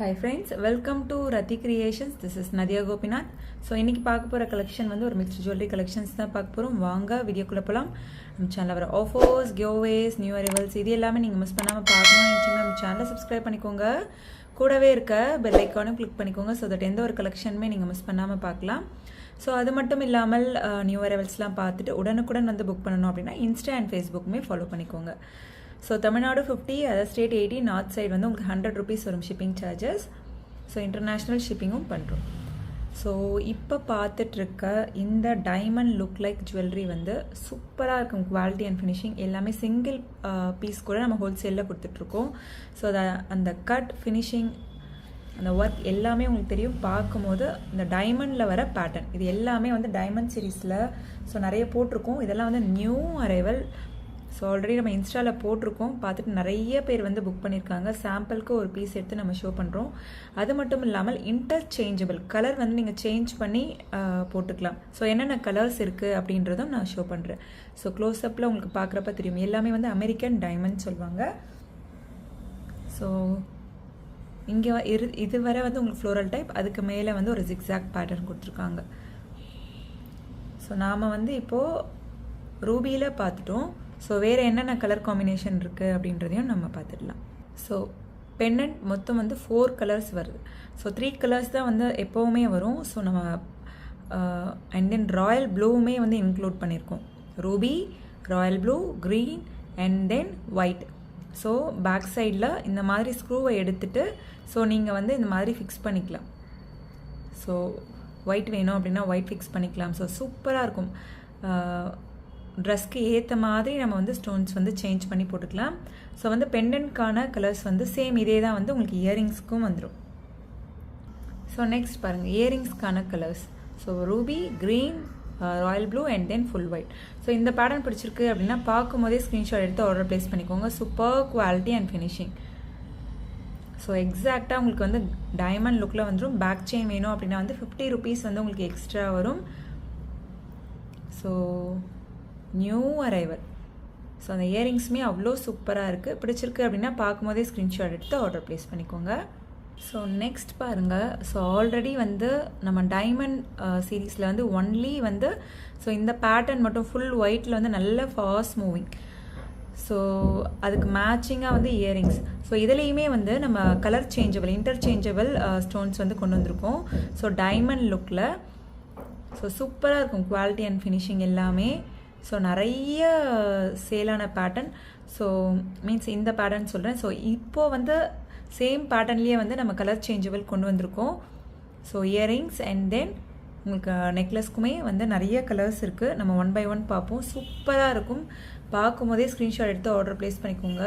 Hi friends, welcome to Rati Creations. This is Nadia Gopinath. So இன்னைக்கு பார்க்க போற collection வந்து ஒரு மிக்ஸ்ட் ஜுவல்லரி கலெக்ஷன்ஸ் தான் பார்க்க போறோம். வாங்க வீடியோக்குள்ள போலாம். நம்ம சேனல்ல வர ஆஃபர்ஸ், கிவ்அவேஸ், நியூ அரைவல்ஸ் இது எல்லாமே நீங்க மிஸ் பண்ணாம பார்க்கணும் நினைச்சீங்கன்னா நம்ம சேனலை சப்ஸ்கிரைப் பண்ணிக்கோங்க. கூடவே இருக்க பெல் ஐகானையும் கிளிக் பண்ணிக்கோங்க so that எந்த ஒரு கலெக்ஷனுமே நீங்க மிஸ் பண்ணாம பார்க்கலாம். ஸோ அது மட்டும் இல்லாமல் நியூ அரைவல்ஸ்லாம் பார்த்துட்டு உடனுக்குடன் வந்து புக் பண்ணணும் அப்படின்னா இன்ஸ்டா அண்ட் ஃபேஸ்புக்குமே ஃபாலோ பண்ணிக்கோங்க. So Tamil Nadu 50, other state 80, north side வந்து உங்களுக்கு 100 rupees வரும் ஷிப்பிங் சார்ஜஸ். ஸோ இன்டர்நேஷ்னல் ஷிப்பிங்கும் பண்ணுறோம். ஸோ இப்போ பார்த்துட்ருக்க இந்த டைமண்ட் லுக் லைக் ஜுவல்லரி வந்து சூப்பராக இருக்கும். குவாலிட்டி அண்ட் ஃபினிஷிங் எல்லாமே சிங்கிள் பீஸ் கூட நம்ம ஹோல்சேலில் கொடுத்துட்ருக்கோம். ஸோ அந்த கட் ஃபினிஷிங் அந்த ஒர்க் எல்லாமே உங்களுக்கு தெரியும். பார்க்கும்போது இந்த டைமண்டில் வர பேட்டர்ன் இது எல்லாமே வந்து டைமண்ட் சீரீஸில் ஸோ நிறைய போட்டிருக்கோம். இதெல்லாம் வந்து நியூ அரைவல். ஸோ ஆல்ரெடி நம்ம இன்ஸ்டாவில் போட்டிருக்கோம், பார்த்துட்டு நிறைய பேர் வந்து புக் பண்ணியிருக்காங்க. சாம்பிளுக்கு ஒரு பீஸ் எடுத்து நம்ம ஷோ பண்ணுறோம். அது மட்டும் இல்லாமல் இன்டர்சேஞ்சபிள் கலர் வந்து நீங்கள் சேஞ்ச் பண்ணி போட்டுக்கலாம். ஸோ என்னென்ன கலர்ஸ் இருக்குது அப்படின்றதும் நான் ஷோ பண்ணுறேன். ஸோ க்ளோஸ்அப்பில் உங்களுக்கு பார்க்குறப்ப தெரியும். எல்லாமே வந்து அமெரிக்கன் டைமண்ட் சொல்லுவாங்க. ஸோ இங்கே இதுவரை வந்து உங்களுக்கு ஃப்ளோரல் டைப், அதுக்கு மேலே வந்து ஒரு ஜிக்ஸாக் பேட்டர்ன் கொடுத்துருக்காங்க. ஸோ நாம் வந்து இப்போது ரூபியில் பார்த்துட்டோம். ஸோ வேறு என்னென்ன கலர் காம்பினேஷன் இருக்குது அப்படின்றதையும் நம்ம பார்த்துடலாம். ஸோ பெண்டன்ட் மொத்தம் வந்து 4 கலர்ஸ் வருது. ஸோ 3 கலர்ஸ் தான் வந்து எப்போவுமே வரும். ஸோ நம்ம அண்ட் தென் ராயல் ப்ளூவுமே வந்து இன்க்ளூட் பண்ணியிருக்கோம். Ruby, royal blue, green and then white. So back சைடில் இந்த மாதிரி ஸ்க்ரூவை எடுத்துகிட்டு ஸோ நீங்கள் வந்து இந்த மாதிரி ஃபிக்ஸ் பண்ணிக்கலாம். ஸோ ஒயிட் வேணும் அப்படின்னா ஒயிட் ஃபிக்ஸ் பண்ணிக்கலாம். ஸோ சூப்பராக இருக்கும். ட்ரெஸ்க்கு ஏற்ற மாதிரி நம்ம வந்து ஸ்டோன்ஸ் வந்து சேஞ்ச் பண்ணி போட்டுக்கலாம். ஸோ வந்து பெண்டன்ட்கான கலர்ஸ் வந்து சேம் இதே தான் வந்து உங்களுக்கு இயரிங்ஸ்க்கும் வந்துடும். ஸோ நெக்ஸ்ட் பாருங்கள் இயரிங்ஸ்க்கான colours. So ruby, green, royal blue and then full white. So இந்த பேட்டர்ன் பிடிச்சிருக்கு அப்படின்னா பார்க்கும் போதே ஸ்க்ரீன்ஷாட் எடுத்து ஆர்டர் ப்ளேஸ் பண்ணிக்கோங்க. Super quality and finishing. So எக்ஸாக்டாக உங்களுக்கு வந்து டைமண்ட் லுக்கில் வந்துடும். பேக் செயின் வேணும் அப்படின்னா வந்து 50 rupees வந்து உங்களுக்கு எக்ஸ்ட்ரா வரும். So new arrival. ஸோ அந்த இயரிங்ஸுமே அவ்வளோ சூப்பராக இருக்குது. பிடிச்சிருக்கு அப்படின்னா பார்க்கும்போதே ஸ்க்ரீன்ஷாட் எடுத்து ஆர்டர் ப்ளேஸ் பண்ணிக்கோங்க. ஸோ நெக்ஸ்ட் பாருங்கள். ஸோ ஆல்ரெடி வந்து நம்ம டைமண்ட் சீரீஸில் வந்து ஒன்லி வந்து ஸோ இந்த பேட்டர்ன் மட்டும் ஃபுல் ஒயிட்டில் வந்து நல்ல ஃபாஸ்ட் மூவிங். ஸோ அதுக்கு மேட்சிங்காக வந்து இயரிங்ஸ். ஸோ இதுலேயுமே வந்து நம்ம கலர் சேஞ்சபிள் இன்டர்சேஞ்சபிள் ஸ்டோன்ஸ் வந்து கொண்டு வந்திருக்கோம். ஸோ டைமண்ட் லுக்கில் ஸோ சூப்பராக இருக்கும் குவாலிட்டி அண்ட் ஃபினிஷிங் எல்லாமே. ஸோ நிறைய சேலான பேட்டர்ன். ஸோ மீன்ஸ் இந்த பேட்டர்ன் சொல்கிறேன். ஸோ இப்போது வந்து சேம் பேட்டர்ன்லேயே வந்து நம்ம கலர் சேஞ்சபிள் கொண்டு வந்திருக்கோம். ஸோ இயரிங்ஸ் அண்ட் தென் உங்களுக்கு நெக்லஸ்க்குமே வந்து நிறைய கலர்ஸ் இருக்குது. நம்ம 1 by 1 பார்ப்போம். சூப்பராக இருக்கும். பார்க்கும் போதே ஸ்க்ரீன்ஷாட் எடுத்து ஆர்டர் ப்ளேஸ் பண்ணிக்கோங்க.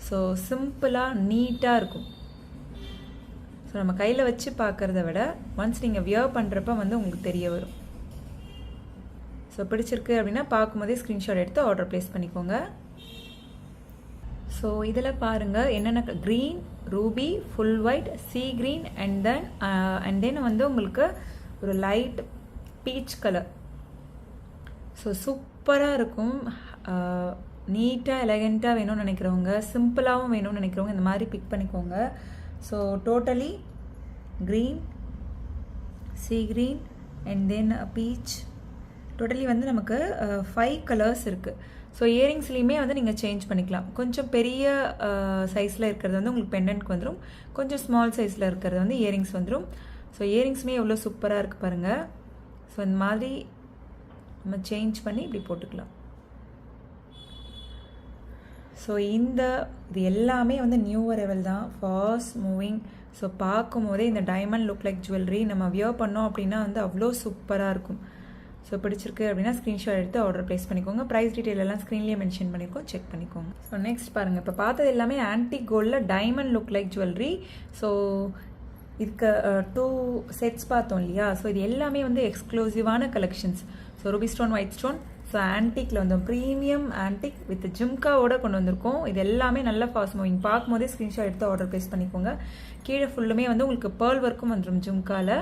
ஸோ சிம்பிளாக நீட்டாக இருக்கும். ஸோ நம்ம கையில் வச்சு பார்க்குறத விட ஒன்ஸ் நீங்கள் வியர் பண்ணுறப்ப வந்து உங்களுக்கு தெரிய வரும். ஸோ பிடிச்சிருக்கு அப்படின்னா பார்க்கும்போதே ஸ்க்ரீன்ஷாட் எடுத்து ஆர்டர் ப்ளேஸ் பண்ணிக்கோங்க. ஸோ இதில் பாருங்கள் என்னென்ன green, ruby, full white, sea green and then வந்து உங்களுக்கு ஒரு லைட் பீச் கலர். ஸோ சூப்பராக இருக்கும். நீட்டாக எலகெண்ட்டாக வேணும்னு நினைக்கிறவங்க, சிம்பிளாகவும் வேணும்னு நினைக்கிறவங்க இந்த மாதிரி பிக் பண்ணிக்கோங்க. So totally green, sea green and then peach. Totally வந்து நமக்கு 5 கலர்ஸ் இருக்குது. ஸோ இயரிங்ஸ்லேயுமே வந்து நீங்கள் சேஞ்ச் பண்ணிக்கலாம். கொஞ்சம் பெரிய சைஸில் இருக்கிறது வந்து உங்களுக்கு பெண்டன்ட்க்கு வந்துடும். கொஞ்சம் ஸ்மால் சைஸில் இருக்கிறது வந்து இயரிங்ஸ் வந்துடும். ஸோ இயரிங்ஸுமே எவ்வளோ சூப்பராக இருக்குது பாருங்கள். ஸோ இந்த மாதிரி நம்ம சேஞ்ச் பண்ணி இப்படி போட்டுக்கலாம். ஸோ இது எல்லாமே வந்து நியூ அரைவல் தான், ஃபாஸ்ட் மூவிங். ஸோ பார்க்கும் போதே இந்த டைமண்ட் லுக் லைக் ஜுவல்லரி நம்ம வியர் பண்ணோம் அப்படின்னா வந்து அவ்வளோ சூப்பராக இருக்கும். ஸோ பிடிச்சிருக்கு அப்படின்னா ஸ்க்ரீன்ஷாட் எடுத்து ஆர்டர் ப்ளேஸ் பண்ணிக்கோங்க. ப்ரைஸ் டீட்டெயில் எல்லாம் ஸ்க்ரீன்லேயே மென்ஷன் பண்ணியிருக்கோம், செக் பண்ணிக்கோங்க. ஸோ நெக்ஸ்ட் பாருங்கள். இப்போ பார்த்தது எல்லாமே ஆன்டிக் கோல்டில் diamond look like jewellery. So இதுக்கு 2 செட்ஸ் பார்த்தோம் இல்லையா. ஸோ இது எல்லாமே வந்து எக்ஸ்க்ளூசிவான collections. So ruby stone, white stone, so ஆன்டிக்கில் வந்து ப்ரீமியம் ஆன்டிக் வித் ஜிம்காவோட கொண்டு வந்திருக்கோம். இது எல்லாமே நல்ல ஃபாஸ்ட் மூவிங். பார்க்கும்போதே ஸ்க்ரீன்ஷாட் எடுத்து ஆர்டர் ப்ளேஸ் பண்ணிக்கோங்க. கீழே ஃபுல்லுமே வந்து உங்களுக்கு பேர்ல் ஒர்க்கும் வந்துடும் ஜிம்காவில்.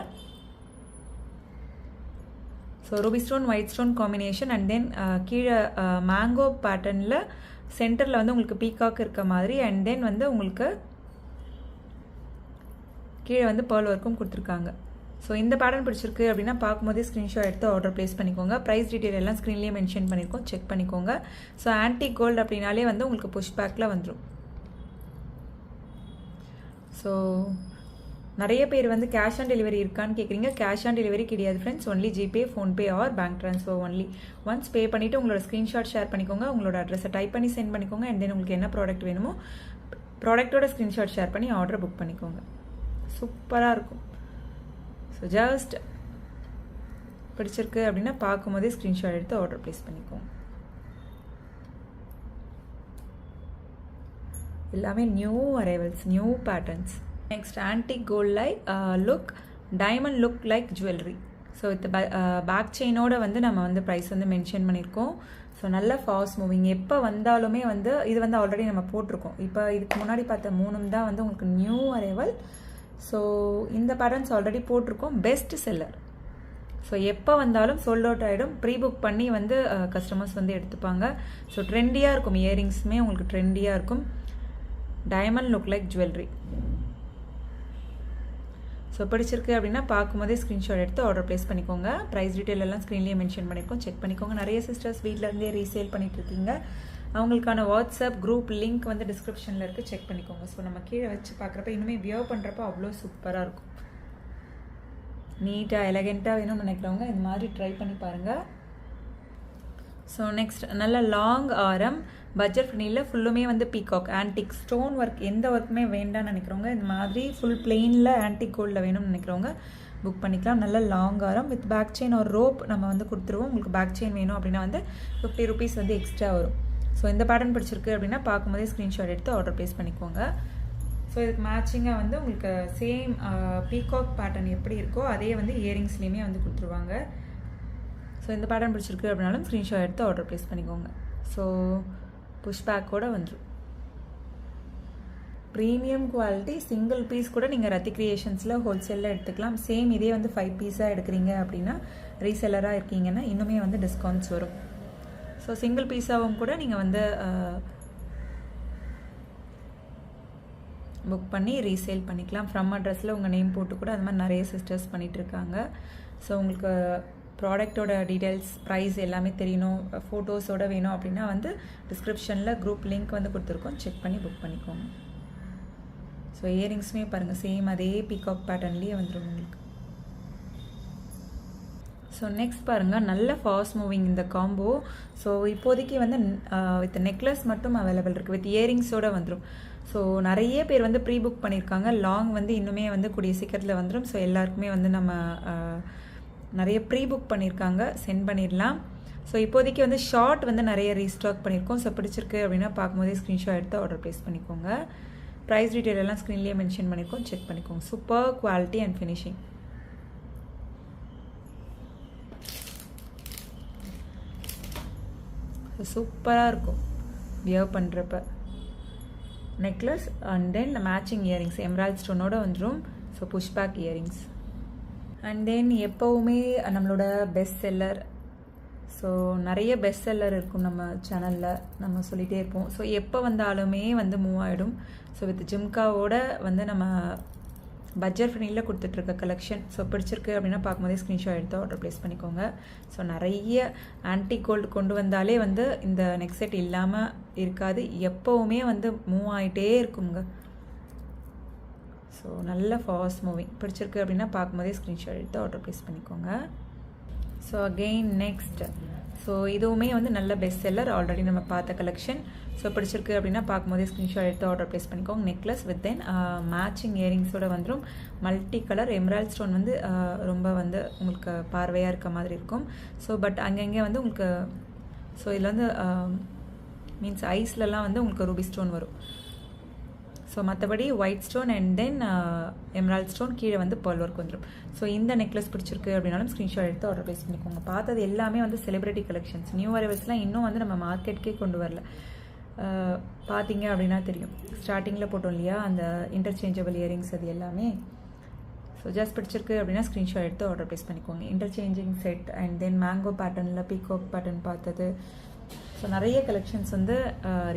So ruby stone, white stone combination and then கீழே மேங்கோ பேட்டர்னில் சென்டரில் வந்து உங்களுக்கு பீகாக் இருக்க மாதிரி அண்ட் தென் வந்து உங்களுக்கு கீழே வந்து பேர்ல் ஒர்க்கும் கொடுத்துருக்காங்க. ஸோ இந்த பேட்டர்ன் பிடிச்சிருக்கு அப்படின்னா பார்க்கும்போதே ஸ்க்ரீன்ஷாட் எடுத்து ஆர்டர் ப்ளேஸ் பண்ணிக்கோங்க. ப்ரைஸ் டீட்டெயில் எல்லாம் ஸ்க்ரீன்லேயே மென்ஷன் பண்ணியிருக்கோம், செக் பண்ணிக்கோங்க. ஸோ ஆன்டிக் கோல்டு அப்படின்னாலே வந்து உங்களுக்கு புஷ் பேக்கில் வந்துடும். ஸோ நிறைய பேர் வந்து கேஷ் ஆன் டெலிவரி இருக்கான்னு கேட்குறீங்க. கேஷ் ஆன் டெலிவரி கிடையாது friends, only GPay, PhonePe R bank transfer only. Once pay பண்ணிவிட்டு உங்களோட ஸ்க்ரீன்ஷாட் ஷேர் பண்ணிக்கோங்க, உங்களோட அட்ரஸை டைப் பண்ணி சென்ட் பண்ணிக்கோங்க. அண்ட் தென் உங்களுக்கு என்ன ப்ராடக்ட் வேணுமோ ப்ராடக்ட்டோட ஸ்க்ரீன்ஷாட் ஷேர் பண்ணி ஆர்டர் புக் பண்ணிக்கோங்க. சூப்பராக இருக்கும். ஸோ ஜஸ்ட் பிடிச்சிருக்கு அப்படின்னா பார்க்கும்போதே ஸ்க்ரீன்ஷாட் எடுத்து ஆர்டர் ப்ளேஸ் பண்ணிக்கோங்க. எல்லாமே new arrivals, new patterns. Next antique gold like look, diamond look like jewellery. So with back செயினோட வந்து நம்ம வந்து ப்ரைஸ் வந்து மென்ஷன் பண்ணியிருக்கோம். ஸோ நல்ல ஃபாஸ்ட் மூவிங், எப்போ வந்தாலுமே வந்து இது வந்து ஆல்ரெடி நம்ம போட்டிருக்கோம். இப்போ இதுக்கு முன்னாடி பார்த்த 3 தான் வந்து உங்களுக்கு நியூ அரைவல். ஸோ இந்த பேட்டர்ன்ஸ் ஆல்ரெடி போட்டிருக்கோம், பெஸ்ட் செல்லர். ஸோ எப்போ வந்தாலும் சோல்ட் அவுட் ஆகிடும். ப்ரீ புக் பண்ணி வந்து கஸ்டமர்ஸ் வந்து எடுத்துப்பாங்க. ஸோ ட்ரெண்டியாக இருக்கும், இயரிங்ஸுமே உங்களுக்கு ட்ரெண்டியாக இருக்கும். Diamond look like jewellery. So பிடிச்சிருக்கு அப்படின்னா பார்க்கும்போதே ஸ்க்ரீன்ஷாட் எடுத்து ஆர்டர் ப்ளேஸ் பண்ணிக்கோங்க. ப்ரைஸ் டீட்டெயில் எல்லாம் ஸ்க்ரீன்லேயே மென்ஷன் பண்ணியிருக்கோம், செக் பண்ணிக்கோங்க. நிறைய சிஸ்டர்ஸ் வீட்டிலேருந்தே ரீசேல் பண்ணிகிட்ருக்கீங்க. அவங்களுக்கான வாட்ஸ்அப் குரூப் லிங்க் வந்து டிஸ்கிரிப்ஷனில் இருக்குது, செக் பண்ணிக்கோங்க. ஸோ நம்ம கீழே வச்சு பார்க்குறப்ப இன்னுமே வியர் பண்ணுறப்ப அவ்வளோ சூப்பராக இருக்கும். நீட்டாக எலகெண்ட்டாக வேணும்னு நினைக்கிறவங்க இந்த மாதிரி ட்ரை பண்ணி பாருங்கள். ஸோ நெக்ஸ்ட் நல்ல லாங் ஆரம் பட்ஜெட் ஃப்ரெண்ட்லியில் ஃபுல்லுமே வந்து பீகாக் ஆன்டிக் ஸ்டோன் ஒர்க், எந்த ஒர்க்குமே வேண்டாம்னு நினைக்கிறவங்க இந்த மாதிரி ஃபுல் பிளெயினில் ஆன்டிக் கோல்டில் வேணும்னு நினைக்கிறவங்க புக் பண்ணிக்கலாம். நல்ல லாங் ஆரம் வித் பேக் செயின் ஒரு ரோப் நம்ம வந்து கொடுத்துருவோம். உங்களுக்கு பேக் செயின் வேணும் அப்படின்னா வந்து 50 rupees வந்து எக்ஸ்ட்ரா வரும். ஸோ இந்த பேட்டர்ன் பிடிச்சிருக்கு அப்படின்னா பார்க்கும்போதே ஸ்க்ரீன்ஷாட் எடுத்து ஆர்டர் ப்ளேஸ் பண்ணிக்கோங்க. ஸோ இதுக்கு மேட்சிங்காக வந்து உங்களுக்கு சேம் பீகாக் பேட்டர்ன் எப்படி இருக்கோ அதே வந்து இயரிங்ஸ்லேயுமே வந்து கொடுத்துருவாங்க. ஸோ இந்த பேட்டர்ன் பிடிச்சிருக்கு அப்படின்னாலும் ஸ்க்ரீன்ஷாட் எடுத்து ஆர்டர் ப்ளேஸ் பண்ணிக்கோங்க. ஸோ புஷ் பேக்கோடு வந்துடும். ப்ரீமியம் குவாலிட்டி சிங்கிள் பீஸ் கூட நீங்கள் ரத்தி கிரியேஷன்ஸில் ஹோல்சேலில் எடுத்துக்கலாம். சேம் இதே வந்து 5 பீஸாக எடுக்கிறீங்க அப்படின்னா ரீசெல்லராக இருக்கீங்கன்னா இன்னுமே வந்து டிஸ்கவுண்ட்ஸ் வரும். ஸோ சிங்கிள் பீஸாகவும் கூட நீங்கள் வந்து புக் பண்ணி ரீசேல் பண்ணிக்கலாம். ஃப்ரம் அட்ரஸில் உங்கள் நேம் போட்டு கூட அது மாதிரி நிறைய சிஸ்டர்ஸ் பண்ணிகிட்ருக்காங்க. ஸோ உங்களுக்கு ப்ராடக்டோட டீட்டெயில்ஸ், ப்ரைஸ் எல்லாமே தெரியணும், ஃபோட்டோஸோடு வேணும் அப்படின்னா வந்து டிஸ்கிரிப்ஷனில் குரூப் லிங்க் வந்து கொடுத்துருக்கோம், செக் பண்ணி புக் பண்ணிக்கோங்க. ஸோ இயரிங்ஸுமே பாருங்கள் சேம் அதே பீகாக் பேட்டர்ன்லேயே வந்துடும் உங்களுக்கு. ஸோ நெக்ஸ்ட் பாருங்கள் நல்ல ஃபாஸ்ட் மூவிங் இந்த காம்போ. ஸோ இப்போதைக்கு வந்து வித் நெக்லஸ் மட்டும் அவைலபிள் இருக்குது, வித் இயரிங்ஸோடு வந்துடும். ஸோ நிறைய பேர் வந்து ப்ரீ புக் பண்ணியிருக்காங்க. லாங் வந்து இன்னுமே வந்து கூடிய சீக்கிரத்தில் வந்துடும். ஸோ எல்லாருக்குமே வந்து நம்ம நிறைய ப்ரீ புக் பண்ணியிருக்காங்க, சென்ட் பண்ணிடலாம். ஸோ இப்போதைக்கு வந்து ஷார்ட் வந்து நிறைய ரீஸ்டாக் பண்ணியிருக்கோம். ஸோ பிடிச்சிருக்கு அப்படின்னா பார்க்கும்போதே ஸ்க்ரீன்ஷாட் எடுத்து ஆர்டர் ப்ளேஸ் பண்ணிக்கோங்க. ப்ரைஸ் டீட்டெயில் எல்லாம் ஸ்க்ரீன்லேயே மென்ஷன் பண்ணியிருக்கோம், செக் பண்ணிக்கோங்க. Super quality and finishing. சூப்பராக இருக்கும் வியர் பண்ணுறப்ப. Necklace and then matching earrings emerald ஸ்டோனோட வந்துடும். So push back earrings. And then எப்போவுமே நம்மளோட பெஸ்ட் செல்லர், ஸோ நிறைய பெஸ்ட் செல்லர் இருக்கும் நம்ம சேனலில், நம்ம சொல்லிகிட்டே இருப்போம். ஸோ எப்போ வந்தாலுமே வந்து மூவ் ஆகிடும். ஸோ வித் ஜிம்காவோட வந்து நம்ம பட்ஜெட் ஃப்ரெண்ட்லியில் கொடுத்துட்ருக்க கலெக்ஷன். ஸோ பிடிச்சிருக்கு அப்படின்னா பார்க்கும்போதே ஸ்க்ரீன்ஷாட் எடுத்து ஆர்டர் ப்ளேஸ் பண்ணிக்கோங்க. ஸோ நிறைய ஆன்டிக் கோல்டு கொண்டு வந்தாலே வந்து இந்த நெக்ஸ்ட் செட் இல்லாமல் இருக்காது, எப்போவுமே வந்து மூவ் ஆகிட்டே இருக்குங்க. ஸோ நல்ல ஃபாஸ்ட் மூவிங். பிடிச்சிருக்கு அப்படின்னா பார்க்கும்போதே ஸ்க்ரீன்ஷாட் எடுத்து ஆர்டர் ப்ளேஸ் பண்ணிக்கோங்க. ஸோ அகெயின் நெக்ஸ்ட், ஸோ இதுவுமே வந்து நல்ல பெஸ்ட் செல்லர், ஆல்ரெடி நம்ம பார்த்த கலெக்ஷன். ஸோ பிடிச்சிருக்கு அப்படின்னா பார்க்கும்போதே ஸ்க்ரீன்ஷாட் எடுத்து ஆர்டர் ப்ளேஸ் பண்ணிக்கோங்க. நெக்லஸ் வித் தென் மேட்சிங் இயரிங்ஸோடு வந்துடும். மல்டி கலர் எம்ராய்ட் ஸ்டோன் வந்து ரொம்ப வந்து உங்களுக்கு பார்வையாக இருக்க மாதிரி இருக்கும். ஸோ பட் அங்கங்கே வந்து உங்களுக்கு ஸோ இதில் வந்து மீன்ஸ் ஐஸ்லலாம் வந்து உங்களுக்கு ரூபி ஸ்டோன் வரும். ஸோ மற்றபடி white stone and then emerald stone, கீழே வந்து பேர்ல் ஒர்க் வந்துடும். ஸோ இந்த நெக்லஸ் பிடிச்சிருக்கு அப்படின்னாலும் ஸ்க்ரீன்ஷாட் எடுத்து ஆர்டர் ப்ளேஸ் பண்ணிக்கோங்க. பார்த்தது எல்லாமே வந்து செலிபிரிட்டி கலெக்ஷன்ஸ், நியூ அரைவல்ஸ்லாம் இன்னும் வந்து நம்ம மார்க்கெட்டுக்கே கொண்டு வரல. பார்த்தீங்க அப்படின்னா தெரியும், ஸ்டார்டிங்கில் போட்டோம் இல்லையா அந்த இன்டர்சேஞ்சபிள் இயரிங்ஸ், அது எல்லாமே. ஸோ ஜஸ்ட் பிடிச்சிருக்கு அப்படின்னா ஸ்க்ரீன்ஷாட் எடுத்து ஆர்டர் ப்ளேஸ் பண்ணிக்கோங்க. Interchanging set and then mango பேட்டர்னில் பீகாக் பேட்டர்ன் பார்த்தது. ஸோ நிறைய கலெக்ஷன்ஸ் வந்து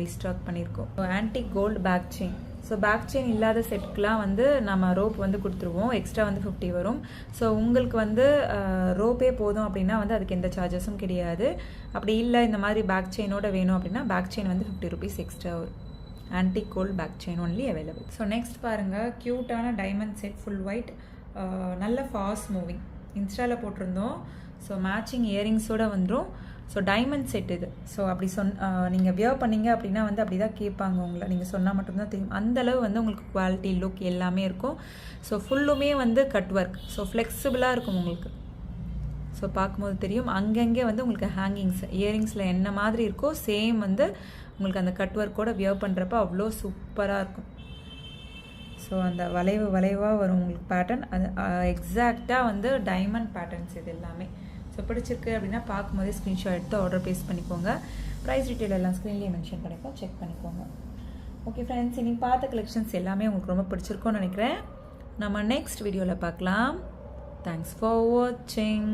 ரீஸ்டாக் பண்ணியிருக்கோம். Antique gold back chain. So back chain இல்லாத செட்டுக்கெலாம் வந்து நம்ம ரோப் வந்து கொடுத்துருவோம், எக்ஸ்ட்ரா வந்து 50 வரும். ஸோ உங்களுக்கு வந்து ரோப்பே போதும் அப்படின்னா வந்து அதுக்கு எந்த சார்ஜஸும் கிடையாது. அப்படி இல்லை இந்த மாதிரி பேக் செயினோட வேணும் அப்படின்னா பேக் செயின் வந்து 50 ருபீஸ் எக்ஸ்ட்ரா வரும். Antique gold back chain only available. So next பாருங்கள், க்யூட்டான டைமண்ட் செட் ஃபுல் ஒயிட், நல்ல ஃபாஸ்ட் மூவிங், இன்ஸ்டாவில் போட்டிருந்தோம். ஸோ மேட்சிங் இயரிங்ஸோடு வந்துடும். ஸோ டைமண்ட் செட் இது. ஸோ அப்படி நீங்கள் வியர் பண்ணீங்க அப்படின்னா வந்து அப்படி தான் கேட்பாங்க உங்களை, நீங்கள் சொன்னால் மட்டும்தான் தெரியும். அந்தளவு வந்து உங்களுக்கு குவாலிட்டி லுக் எல்லாமே இருக்கும். ஸோ ஃபுல்லுமே வந்து கட் ஒர்க், ஸோ ஃப்ளெக்சிபிளாக இருக்கும் உங்களுக்கு. ஸோ பார்க்கும்போது தெரியும், அங்கங்கே வந்து உங்களுக்கு ஹேங்கிங்ஸ் இயரிங்ஸில் என்ன மாதிரி இருக்கோ சேம் வந்து உங்களுக்கு அந்த கட் ஒர்க்கோட வியர் பண்ணுறப்ப அவ்வளோ சூப்பராக இருக்கும். ஸோ அந்த வளைவாக வரும் உங்களுக்கு பேட்டர்ன், அது எக்ஸாக்டாக வந்து டைமண்ட் பேட்டர்ன்ஸ் இது எல்லாமே. ஸோ பிடிச்சிருக்கு அப்படின்னா பார்க்கும்போதே ஸ்க்ரீன்ஷாட் எடுத்து ஆர்டர் ப்ளேஸ் பண்ணிக்கோங்க. ப்ரைஸ் டீட்டெயில் எல்லாம் ஸ்க்ரீன்லேயே மென்ஷன் பண்ணிப்போம், செக் பண்ணிக்கோங்க. ஓகே ஃப்ரெண்ட்ஸ், இன்னைக்கு பார்த்த கலெக்ஷன்ஸ் எல்லாமே உங்களுக்கு ரொம்ப பிடிச்சிருக்கும்னு நினைக்கிறேன். நம்ம நெக்ஸ்ட் வீடியோவில் பார்க்கலாம். தேங்க்ஸ் ஃபார் வாட்சிங்.